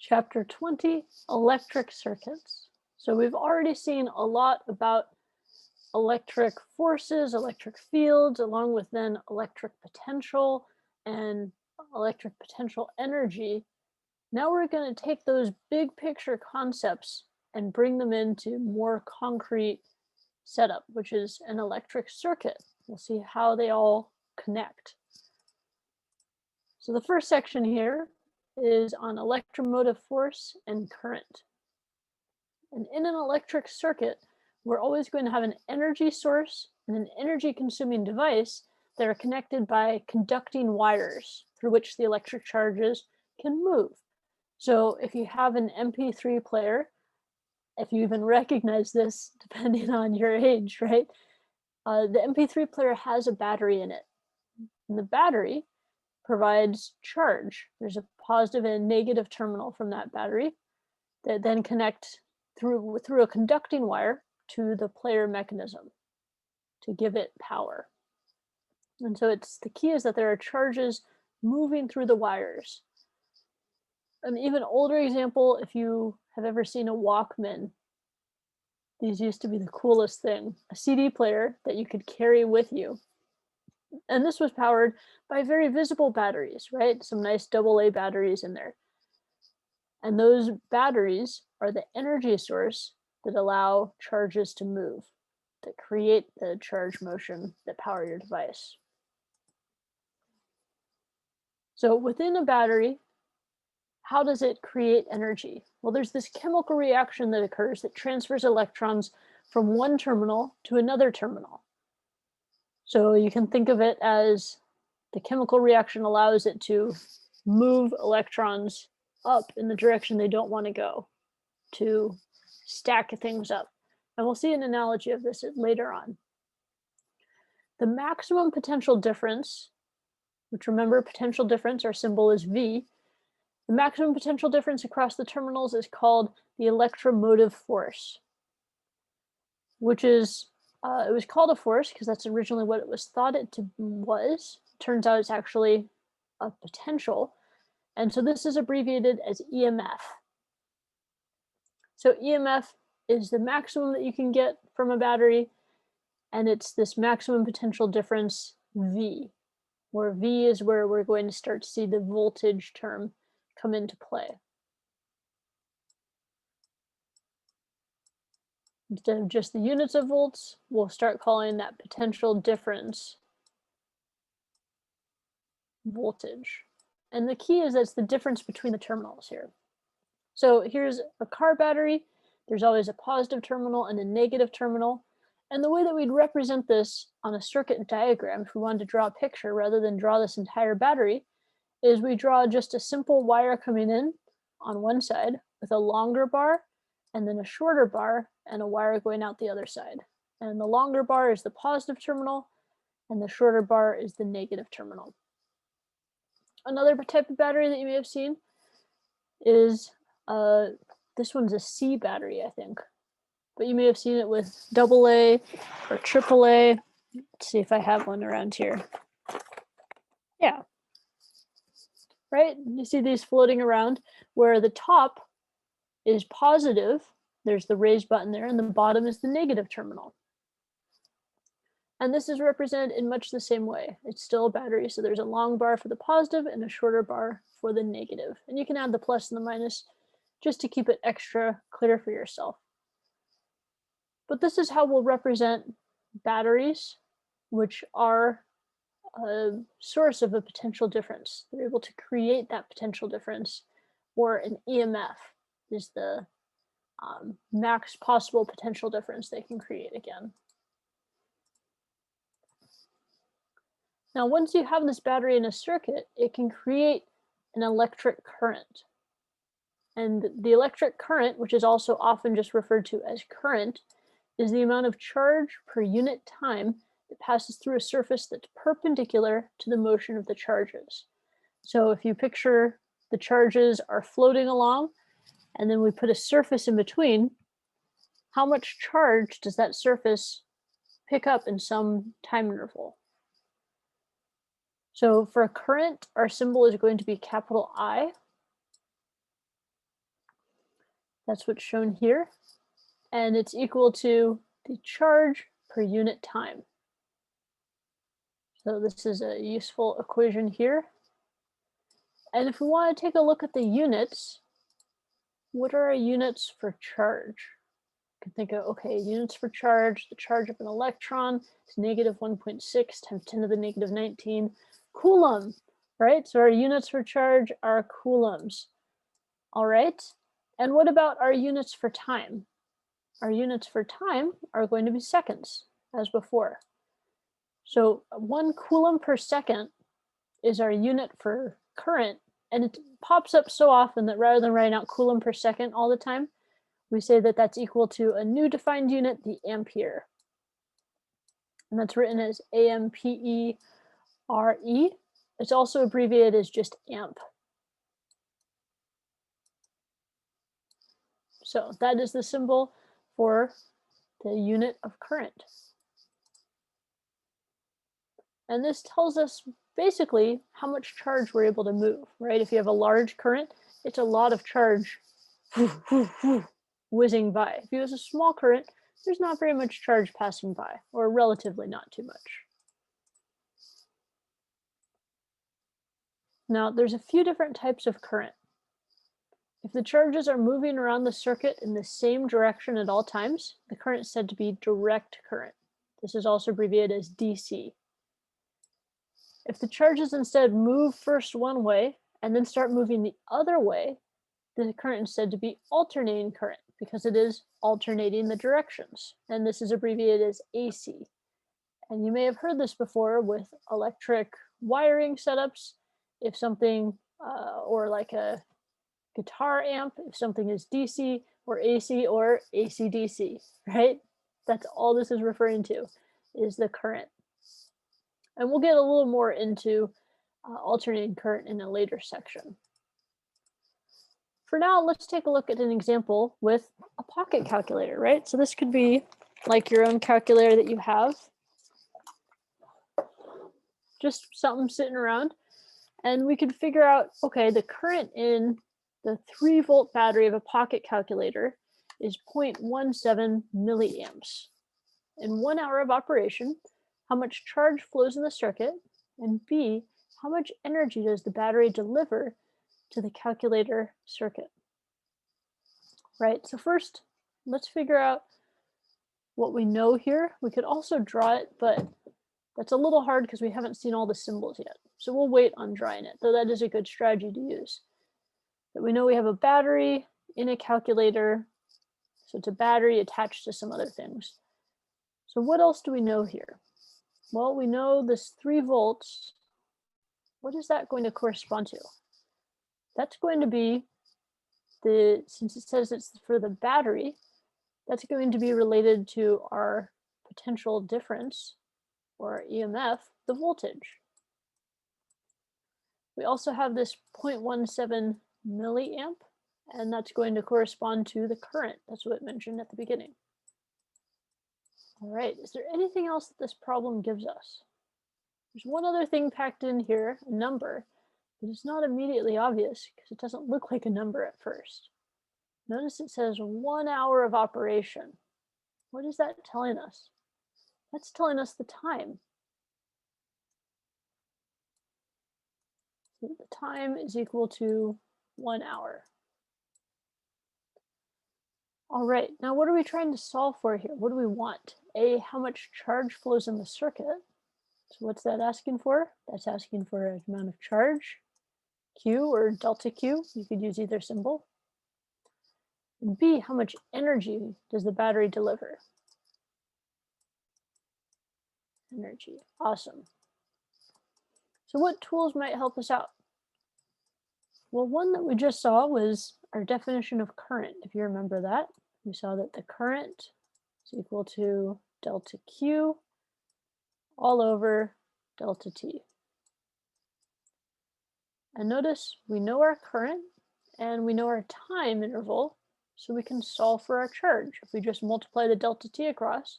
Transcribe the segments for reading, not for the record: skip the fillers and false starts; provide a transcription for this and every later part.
Chapter 20, Electric Circuits. So we've already seen a lot about electric forces, electric fields, along with then electric potential and electric potential energy. Now we're going to take those big picture concepts and bring them into more concrete setup, which is an electric circuit. We'll see how they all connect. So the first section here is on electromotive force and current. And in an electric circuit, we're always going to have an energy source and an energy consuming device that are connected by conducting wires through which the electric charges can move. So if you have an MP3 player, if you even recognize this, depending on your age, right? The MP3 player has a battery in it. And the battery provides charge. There's a positive and negative terminal from that battery that then connect through a conducting wire to the player mechanism to give it power. And so the key is that there are charges moving through the wires. An even older example, if you have ever seen a Walkman, these used to be the coolest thing, a CD player that you could carry with you. And this was powered by very visible batteries, right? Some nice AA batteries in there. And those batteries are the energy source that allow charges to move, that create the charge motion that power your device. So within a battery, how does it create energy? Well, there's this chemical reaction that occurs that transfers electrons from one terminal to another terminal. So you can think of it as the chemical reaction allows it to move electrons up in the direction they don't want to go, to stack things up. And we'll see an analogy of this later on. The maximum potential difference, which remember potential difference, our symbol is V, the maximum potential difference across the terminals is called the electromotive force, which is it was called a force because that's originally what it was thought it was. Turns out it's actually a potential. And so this is abbreviated as EMF. So EMF is the maximum that you can get from a battery, and it's this maximum potential difference V, where V is where we're going to start to see the voltage term come into play. Instead of just the units of volts, we'll start calling that potential difference voltage. And the key is that's the difference between the terminals here. So here's a car battery. There's always a positive terminal and a negative terminal. And the way that we'd represent this on a circuit diagram, if we wanted to draw a picture rather than draw this entire battery, is we draw just a simple wire coming in on one side with a longer bar and then a shorter bar and a wire going out the other side. And the longer bar is the positive terminal and the shorter bar is the negative terminal. Another type of battery that you may have seen is, this one's a C battery, I think. But you may have seen it with AA or AAA. Let's see if I have one around here. Yeah. Right? You see these floating around where the top is positive, there's the raised button there, and the bottom is the negative terminal. And this is represented in much the same way. It's still a battery, so there's a long bar for the positive and a shorter bar for the negative. And you can add the plus and the minus just to keep it extra clear for yourself. But this is how we'll represent batteries, which are a source of a potential difference. They're able to create that potential difference, or an EMF is the max possible potential difference they can create again. Now, once you have this battery in a circuit, it can create an electric current. And the electric current, which is also often just referred to as current, is the amount of charge per unit time that passes through a surface that's perpendicular to the motion of the charges. So if you picture the charges are floating along, and then we put a surface in between, how much charge does that surface pick up in some time interval? So for a current, our symbol is going to be capital I. And the That's what's shown here. And it's equal to the charge per unit time. So this is a useful equation here. And if we want to take a look at the units, what are our units for charge? You can think of, okay, units for charge, the charge of an electron is negative 1.6 times 10 to the negative 19 coulomb, right? So our units for charge are coulombs. All right. And what about our units for time? Our units for time are going to be seconds, as before. So 1 coulomb per second is our unit for current, and it pops up so often that rather than writing out coulomb per second all the time, we say that that's equal to a new defined unit, the ampere. And that's written as AMPERE. It's also abbreviated as just amp. So that is the symbol for the unit of current. And this tells us basically how much charge we're able to move, right? If you have a large current, it's a lot of charge whizzing by. If you have a small current, there's not very much charge passing by, or relatively not too much. Now, there's a few different types of current. If the charges are moving around the circuit in the same direction at all times, the current is said to be direct current. This is also abbreviated as DC. If the charges instead move first one way and then start moving the other way, the current is said to be alternating current because it is alternating the directions. And this is abbreviated as AC. And you may have heard this before with electric wiring setups. If something, or like a guitar amp, if something is DC or AC or AC-DC, right? That's all this is referring to, is the current. And we'll get a little more into alternating current in a later section. For now, let's take a look at an example with a pocket calculator, right? So this could be like your own calculator that you have, just something sitting around. And we could figure out, okay, the current in the 3-volt battery of a pocket calculator is 0.17 milliamps. In 1 hour of operation, how much charge flows in the circuit? And B, how much energy does the battery deliver to the calculator circuit? Right, so first, let's figure out what we know here. We could also draw it, but that's a little hard because we haven't seen all the symbols yet. So we'll wait on drawing it, though that is a good strategy to use. But we know we have a battery in a calculator, so it's a battery attached to some other things. So what else do we know here? Well, we know this 3 volts. What is that going to correspond to? That's going to be since it says it's for the battery, that's going to be related to our potential difference, or EMF, the voltage. We also have this 0.17 milliamp, and that's going to correspond to the current. That's what it mentioned at the beginning. All right, is there anything else that this problem gives us? There's one other thing packed in here, a number, but it's not immediately obvious because it doesn't look like a number at first. Notice it says 1 hour of operation. What is that telling us? That's telling us the time. So the time is equal to 1 hour. All right, now what are we trying to solve for here? What do we want? A, how much charge flows in the circuit. So what's that asking for? That's asking for an amount of charge, Q or delta Q. You could use either symbol. And B, how much energy does the battery deliver? Energy, awesome. So what tools might help us out? Well, one that we just saw was our definition of current. If you remember that, we saw that the current is equal to delta Q all over delta T. And notice we know our current and we know our time interval, so we can solve for our charge. If we just multiply the delta T across,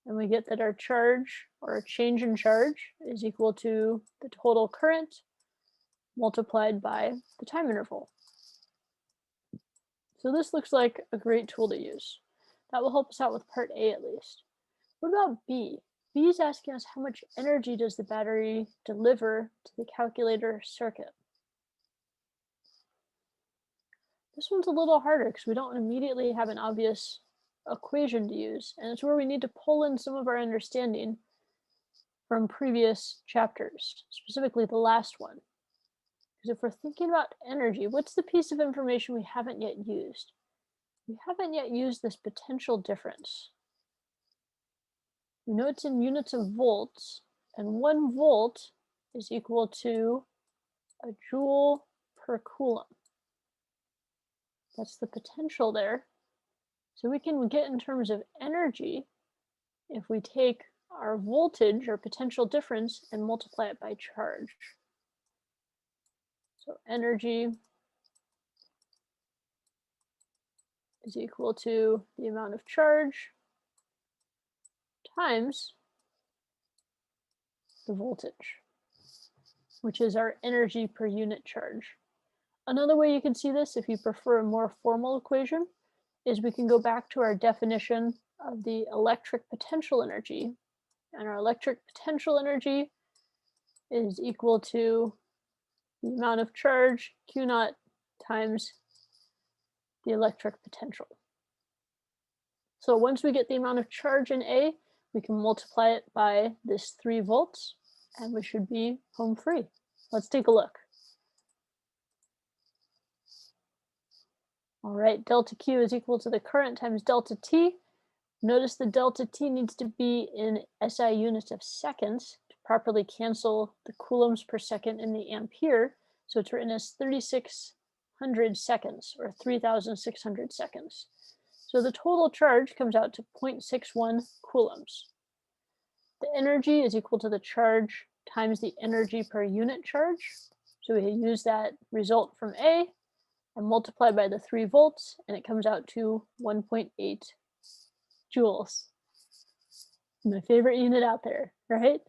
and we get that our charge, or our change in charge, is equal to the total current multiplied by the time interval. So this looks like a great tool to use. That will help us out with part A at least. What about B? B is asking us how much energy does the battery deliver to the calculator circuit? This one's a little harder because we don't immediately have an obvious equation to use, and it's where we need to pull in some of our understanding from previous chapters, specifically the last one. Because if we're thinking about energy, what's the piece of information we haven't yet used? We haven't yet used this potential difference. We know it's in units of volts, and 1 volt is equal to a joule per coulomb. That's the potential there. So we can get in terms of energy if we take our voltage or potential difference and multiply it by charge. So energy is equal to the amount of charge times the voltage, which is our energy per unit charge. Another way you can see this, if you prefer a more formal equation, is we can go back to our definition of the electric potential energy. And our electric potential energy is equal to the amount of charge, Q naught, times the electric potential. So once we get the amount of charge in A, we can multiply it by this 3 volts, and we should be home free. Let's take a look. All right, delta Q is equal to the current times delta T. Notice the delta T needs to be in SI units of seconds to properly cancel the coulombs per second in the ampere. So it's written as 3,600 seconds or 3,600 seconds. So the total charge comes out to 0.61 coulombs. The energy is equal to the charge times the energy per unit charge. So we use that result from A and multiply by the 3 volts, and it comes out to 1.8 joules. My favorite unit out there, right?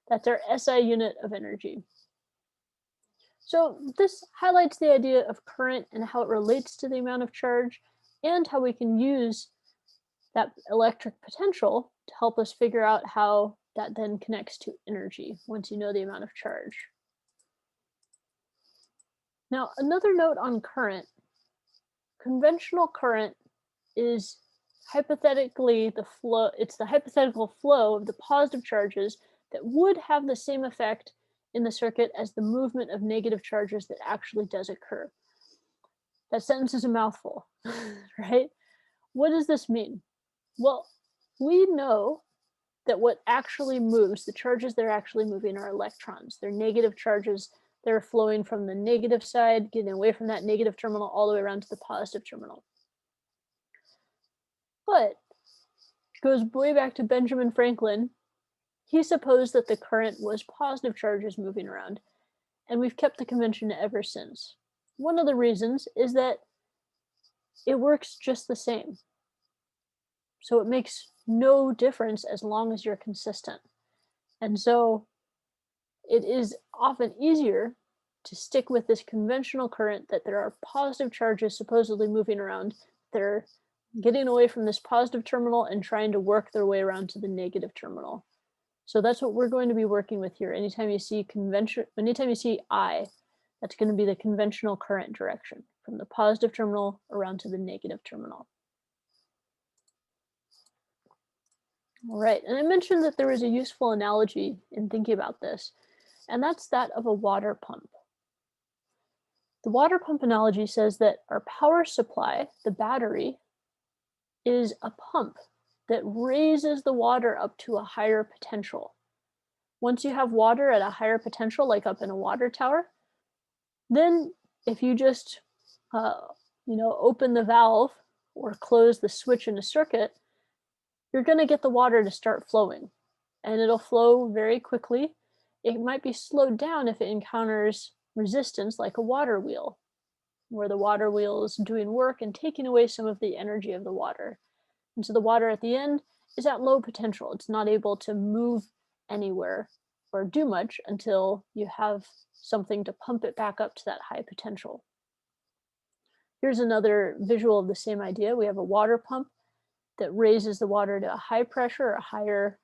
That's our SI unit of energy. So this highlights the idea of current and how it relates to the amount of charge, and how we can use that electric potential to help us figure out how that then connects to energy once you know the amount of charge. Now, another note on current. Conventional current is hypothetically it's the hypothetical flow of the positive charges that would have the same effect in the circuit as the movement of negative charges that actually does occur. That sentence is a mouthful, right? What does this mean? Well, we know that what actually moves, the charges that are actually moving, are electrons. They're negative charges. They're flowing from the negative side, getting away from that negative terminal all the way around to the positive terminal. But it goes way back to Benjamin Franklin. He supposed that the current was positive charges moving around, and we've kept the convention ever since. One of the reasons is that it works just the same. So it makes no difference as long as you're consistent. And so it is often easier to stick with this conventional current that there are positive charges supposedly moving around. They're getting away from this positive terminal and trying to work their way around to the negative terminal. So that's what we're going to be working with here. Anytime you see I, that's going to be the conventional current direction from the positive terminal around to the negative terminal. All right, and I mentioned that there was a useful analogy in thinking about this, and that's that of a water pump. The water pump analogy says that our power supply, the battery, is a pump that raises the water up to a higher potential. Once you have water at a higher potential, like up in a water tower, then if you just open the valve or close the switch in a circuit, you're going to get the water to start flowing, and it'll flow very quickly. It might be slowed down if it encounters resistance, like a water wheel, where the water wheel is doing work and taking away some of the energy of the water. And so the water at the end is at low potential. It's not able to move anywhere or do much until you have something to pump it back up to that high potential. Here's another visual of the same idea. We have a water pump that raises the water to a high pressure or a higher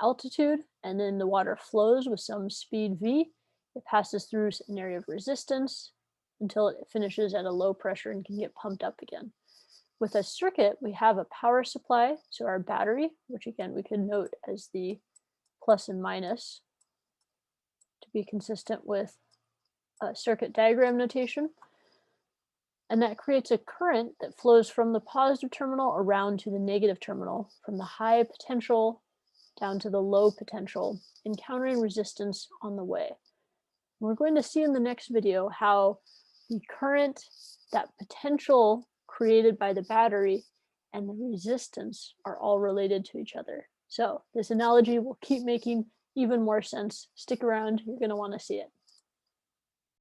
altitude, and then the water flows with some speed v. It passes through an area of resistance until it finishes at a low pressure and can get pumped up again. With a circuit, we have a power supply, so our battery, which again we could note as the plus and minus to be consistent with circuit diagram notation. And that creates a current that flows from the positive terminal around to the negative terminal, from the high potential down to the low potential, encountering resistance on the way. We're going to see in the next video how the current, that potential created by the battery, and the resistance are all related to each other. So this analogy will keep making even more sense. Stick around, you're going to want to see it.